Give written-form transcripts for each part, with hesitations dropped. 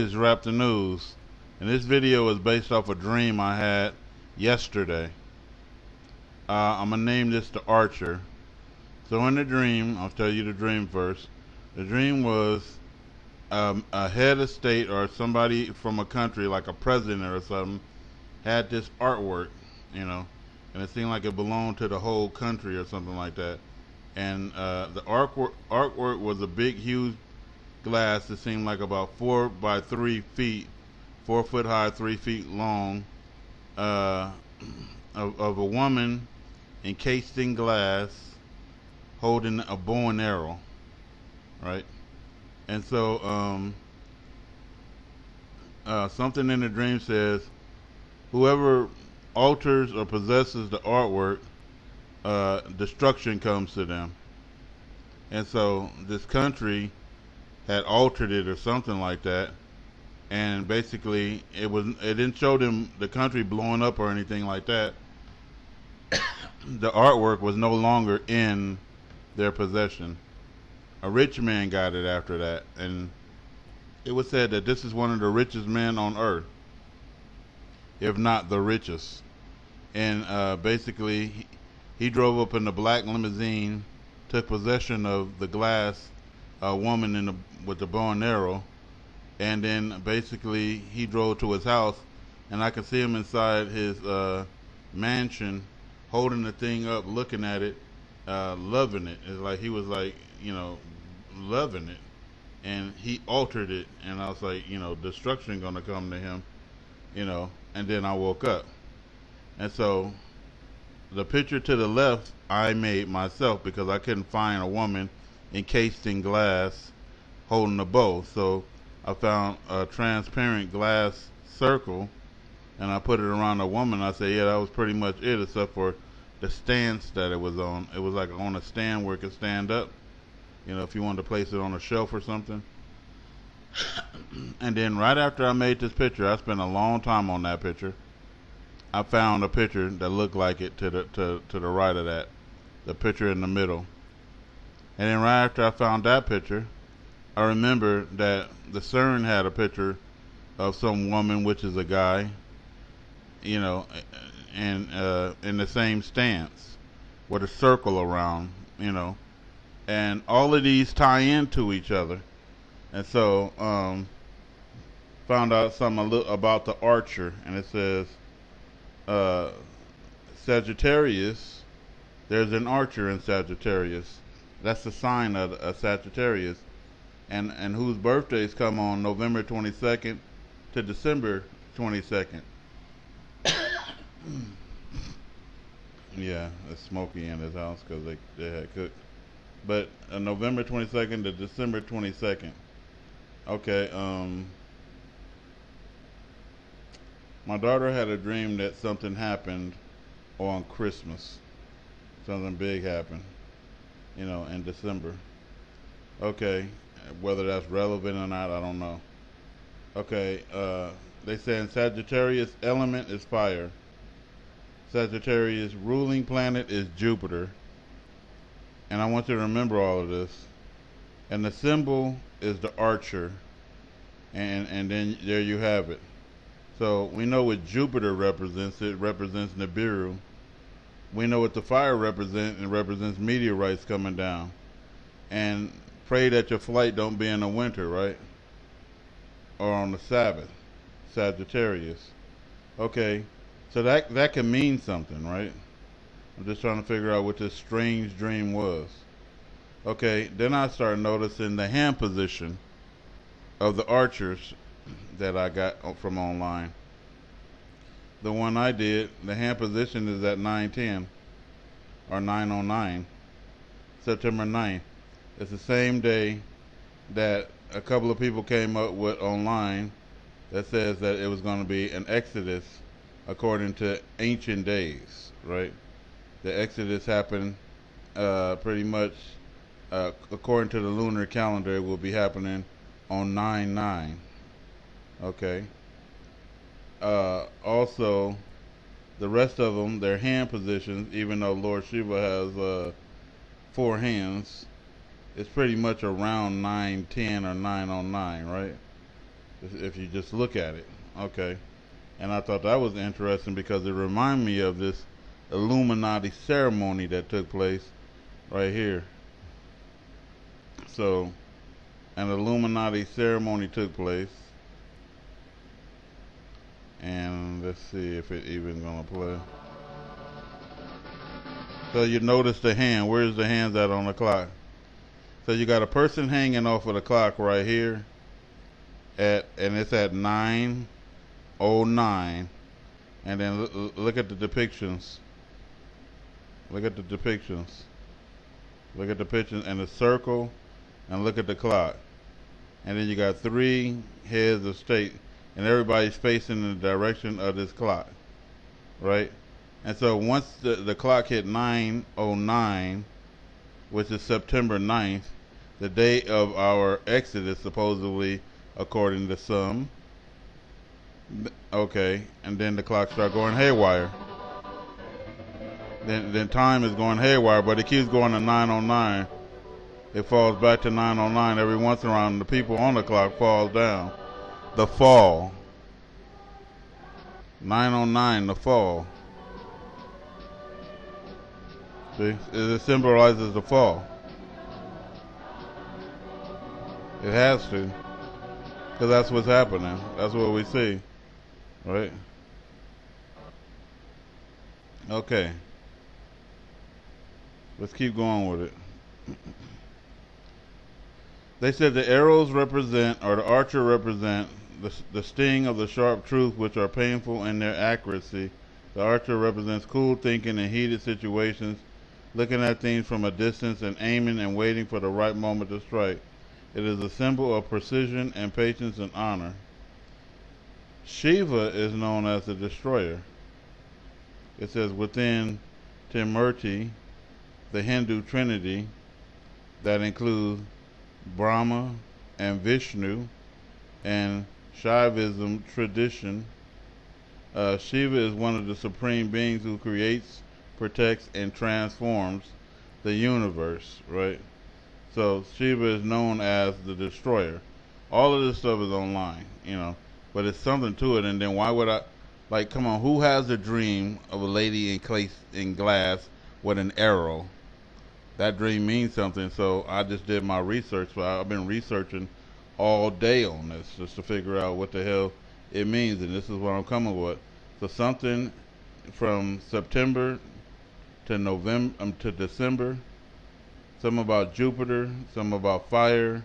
Is Rap the News, and this video is based off a dream I had yesterday. I'm gonna name this the Archer. So in the dream, I'll tell you the dream first. The dream was a head of state or somebody from a country, like a president or something, had this artwork, you know, and it seemed like it belonged to the whole country or something like that. And the artwork was a big, huge glass that seemed like about 4 by 3 feet, 4 foot high, 3 feet long, uh, of a woman encased in glass holding a bow and arrow, right? And so something in the dream says, whoever alters or possesses the artwork, destruction comes to them. And so this country had altered it or something like that, and basically it didn't show them the country blowing up or anything like that. The artwork was no longer in their possession. A rich man got it after that, and it was said that this is one of the richest men on earth, if not the richest. And basically he drove up in the black limousine, took possession of the glass woman with the bow and arrow, and then basically he drove to his house, and I could see him inside his mansion, holding the thing up, looking at it, loving it. It's like he was like, loving it, and he altered it, and I was like, destruction gonna come to him, and then I woke up, and so the picture to the left I made myself because I couldn't find a woman encased in glass holding a bow. So I found a transparent glass circle and I put it around the woman. I said, yeah, that was pretty much it, except for the stance that it was on. It was like on a stand where it could stand up, if you wanted to place it on a shelf or something. And then right after I made this picture, I spent a long time on that picture. I found a picture that looked like it to the right of that, the picture in the middle. And then right after I found that picture, I remember that the CERN had a picture of some woman, which is a guy, and in the same stance with a circle around, and all of these tie into each other. And so found out something about the Archer, and it says Sagittarius, there's an Archer in Sagittarius. That's the sign of a Sagittarius, and whose birthdays come on November 22nd to December 22nd. Yeah, it's smoky in his house because they had cooked. But November 22nd to December 22nd. Okay, my daughter had a dream that something happened on Christmas. Something big happened, in December. Okay, whether that's relevant or not, I don't know. Okay, they say in Sagittarius, element is fire. Sagittarius ruling planet is Jupiter. And I want you to remember all of this. And the symbol is the Archer. And then there you have it. So we know what Jupiter represents. It represents Nibiru. We know what the fire represents. It represents meteorites coming down. And pray that your flight don't be in the winter, right? Or on the Sabbath, Sagittarius. Okay, so that can mean something, right? I'm just trying to figure out what this strange dream was. Okay, then I started noticing the hand position of the archers that I got from online. The one I did, the hand position is at 9:10 or 9:09, September 9th. It's the same day that a couple of people came up with online that says that it was going to be an Exodus according to ancient days, right? The Exodus happened pretty much according to the lunar calendar. It will be happening on 9/9. Okay. Also, the rest of them, their hand positions, even though Lord Shiva has 4 hands, it's pretty much around 9:10 or 9:09, right? if you just look at it. Okay. And I thought that was interesting because it reminded me of this Illuminati ceremony that took place right here. So, an Illuminati ceremony took place. And let's see if it even gonna play. So you notice the hand. Where's the hands at on the clock? So you got a person hanging off of the clock right here and it's at 9:09. And then look at the depictions. Look at the depictions. Look at the pictures and the circle, and look at the clock. And then you got 3 heads of state, and everybody's facing in the direction of this clock, right? And so once the clock hit 9:09, which is September 9th, the day of our exodus, supposedly, according to some. Okay, and then the clock start going haywire. Then time is going haywire, but it keeps going to 9:09. It falls back to 9:09 every once in a while, and the people on the clock falls down. The fall. 9:09, the fall. See, it symbolizes the fall. It has to, because that's what's happening. That's what we see, right? Okay. Let's keep going with it. They said the arrows represent, or the archer represent, the sting of the sharp truth, which are painful in their accuracy. The archer represents cool thinking in heated situations, looking at things from a distance and aiming and waiting for the right moment to strike. It is a symbol of precision and patience and honor. Shiva is known as the destroyer. It says within Timurti, the Hindu trinity that includes Brahma and Vishnu and Shaivism tradition, Shiva is one of the supreme beings who creates, protects, and transforms the universe, right? So Shiva is known as the destroyer. All of this stuff is online, but it's something to it. And then why would I, like, come on, who has a dream of a lady in glass with an arrow? That dream means something, so I just did my research. So I've been researching all day on this just to figure out what the hell it means, and this is what I'm coming with. So something from September to November to December, something about Jupiter, something about fire,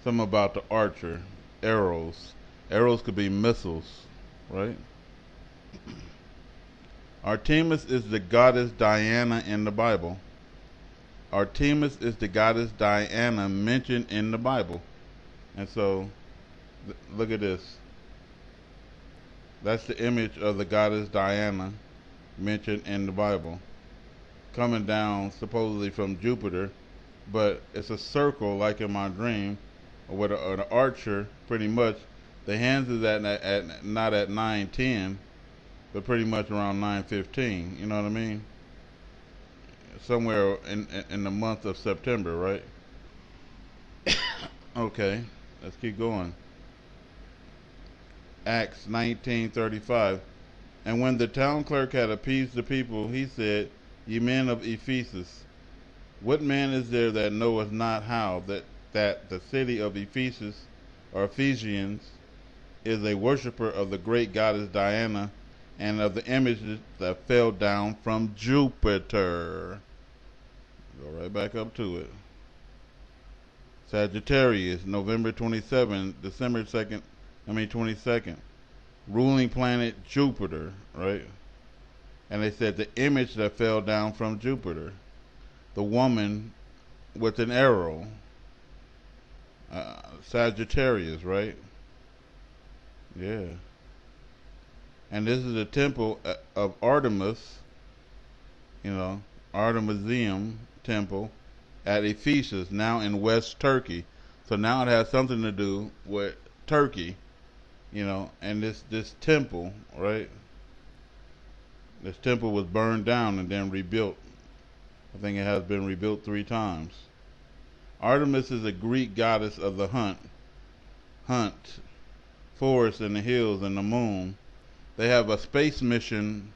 something about the archer, arrows. Arrows could be missiles, right? Artemis is the goddess Diana in the Bible. Artemis is the goddess Diana mentioned in the Bible. And so, look at this. That's the image of the goddess Diana mentioned in the Bible. Coming down supposedly from Jupiter, but it's a circle like in my dream, with an archer, pretty much. The hands is at not at 9:10, but pretty much around 9:15. You know what I mean? Somewhere in the month of September, right? Okay, let's keep going. Acts 19:35. And when the town clerk had appeased the people, he said, Ye men of Ephesus, what man is there that knoweth not how that the city of Ephesus, or Ephesians, is a worshipper of the great goddess Diana, and of the images that fell down from Jupiter. Go right back up to it. Sagittarius, November 27, December 22nd. Ruling planet Jupiter, right? And they said the image that fell down from Jupiter. The woman with an arrow. Sagittarius, right? Yeah. And this is the temple of Artemis, Artemisium temple at Ephesus, now in West Turkey. So now it has something to do with Turkey, and this temple, right? This temple was burned down and then rebuilt. I think it has been rebuilt 3 times. Artemis is a Greek goddess of the hunt, forests and the hills and the moon. They have a space mission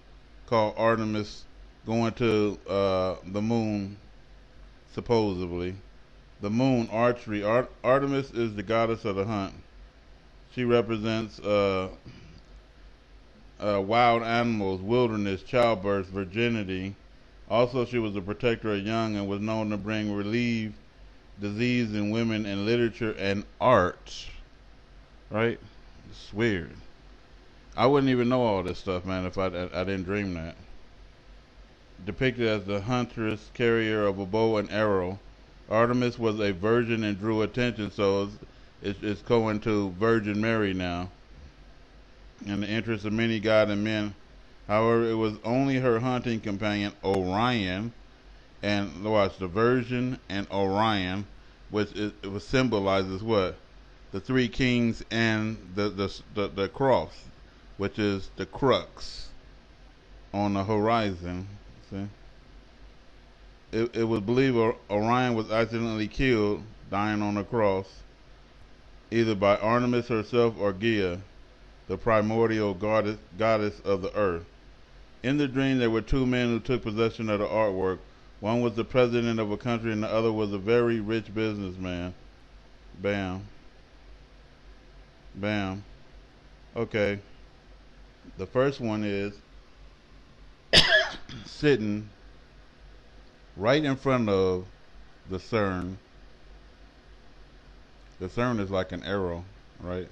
called Artemis going to the moon, supposedly. The moon archery. Artemis is the goddess of the hunt. She represents wild animals, wilderness, childbirth, virginity. Also, she was a protector of young and was known to bring relief, disease in women in literature and art. Right? It's weird. I wouldn't even know all this stuff, man, if I didn't dream that. Depicted as the huntress, carrier of a bow and arrow, Artemis was a virgin and drew attention, so it's going to Virgin Mary now, in the interest of many gods and men. However, it was only her hunting companion Orion, and watch the Virgin and Orion, which it was symbolizes what the three kings and the cross, which is the crux on the horizon. See, it was believed Orion was accidentally killed, dying on the cross, either by Artemis herself or Gaia, the primordial goddess of the earth. In the dream, there were two men who took possession of the artwork. One was the president of a country, and the other was a very rich businessman. Bam. Bam. Okay. The first one is sitting right in front of the CERN. The CERN is like an arrow, right?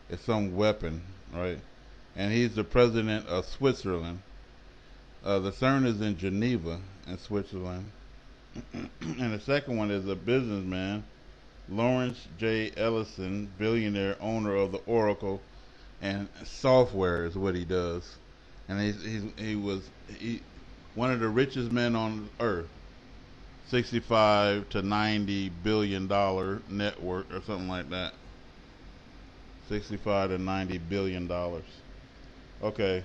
It's some weapon, right? And he's the president of Switzerland. The CERN is in Geneva, in Switzerland. And the second one is a businessman, Lawrence J. Ellison, billionaire, owner of the Oracle, and software is what he does. And he was one of the richest men on earth. 65 to 90 billion dollar net worth or something like that. 65 to 90 billion dollars. Okay.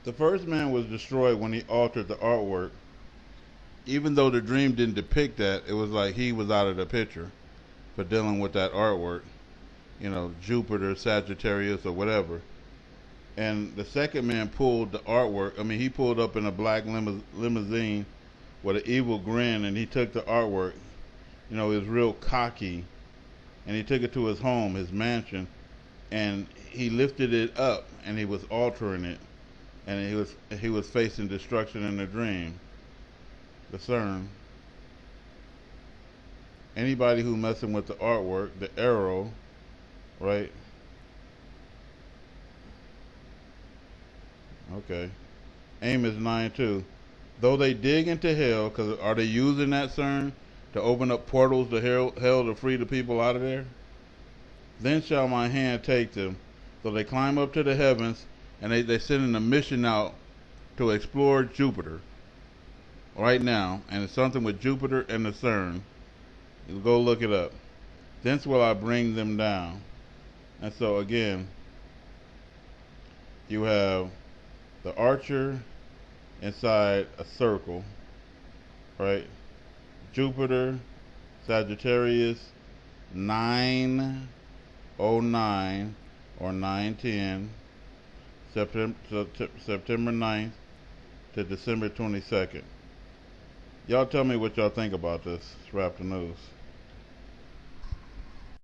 The first man was destroyed when he altered the artwork. Even though the dream didn't depict that, it was like he was out of the picture for dealing with that artwork. You know, Jupiter, Sagittarius, or whatever. And the second man pulled the artwork. I mean, he pulled up in a black limousine with an evil grin, and he took the artwork. You know, he was real cocky. And he took it to his home, his mansion, and he lifted it up, and he was altering it. And he was facing destruction in the dream. The CERN. Anybody who messing with the artwork, the arrow, right? Okay. Amos 9:2. Though they dig into hell, because are they using that CERN to open up portals to hell to free the people out of there? Then shall my hand take them. So they climb up to the heavens, and they sending a mission out to explore Jupiter right now, and it's something with Jupiter and the CERN. You go look it up. Thence will I bring them down. And so again, you have the archer inside a circle, right? Jupiter, Sagittarius, 909 or 910, September 9th to December 22nd. Y'all tell me what y'all think about this. Let's wrap the news.